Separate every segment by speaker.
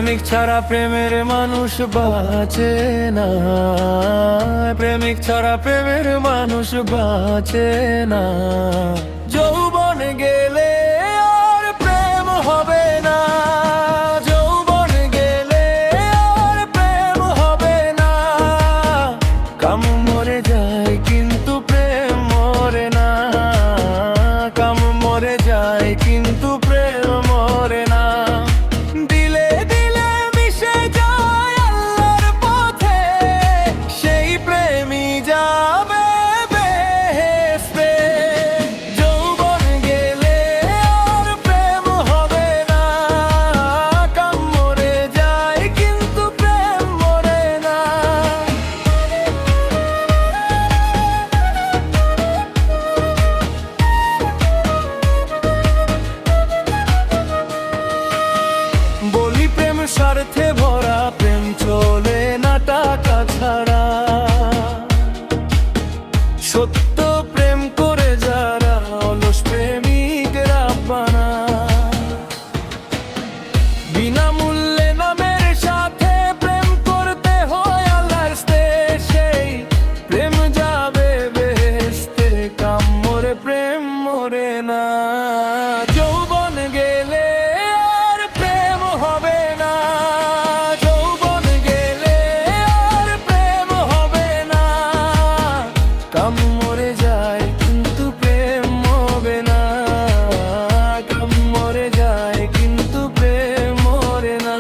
Speaker 1: প্রেমিক ছাড়া প্রেমের মানুষ বাঁচে না, প্রেমিক ছাড়া প্রেমের মানুষ বাঁচে না। যৌবন গেলে আর প্রেম হবে না, যৌবন গেলে আর প্রেম হবে না। কাম মরে যায় কিন্তু প্রেম মরে না, কাম মরে যায় কিন্তু প্রেম মরে না। স্বার্থে ভরা প্রেম চলে না টাকা ছাড়া, সত্য প্রেম করে যারা অলস প্রেমিকরা বানা। বিনামূল্যে নামের সাথে প্রেম করতে হয় আল্লাহর স্তে, সেই প্রেম যাবে বেহেশতে। কাম মরে প্রেম মরে না, যৌবন গেলে আর প্রেম হবে না, যৌবন গেলে আর প্রেম হবে না। কাম মরে যায় কিন্তু প্রেম হবে না, কাম মরে যায় কিন্তু প্রেম মরে না।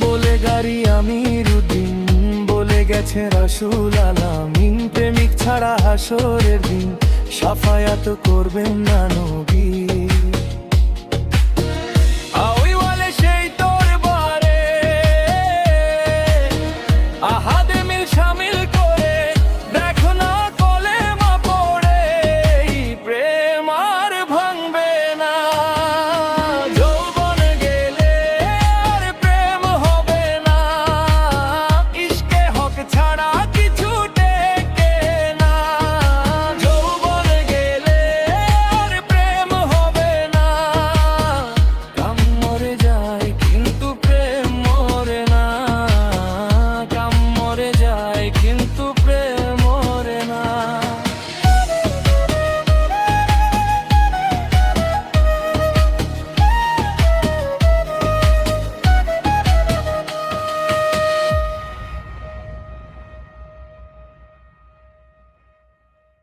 Speaker 1: বলে গাড়ি আমিরুদ্দিন, বলে গেছে রাসূল আলামিন, প্রেমিক ছাড়া হাসরের দিন সাফায়াত করবেন না নবী।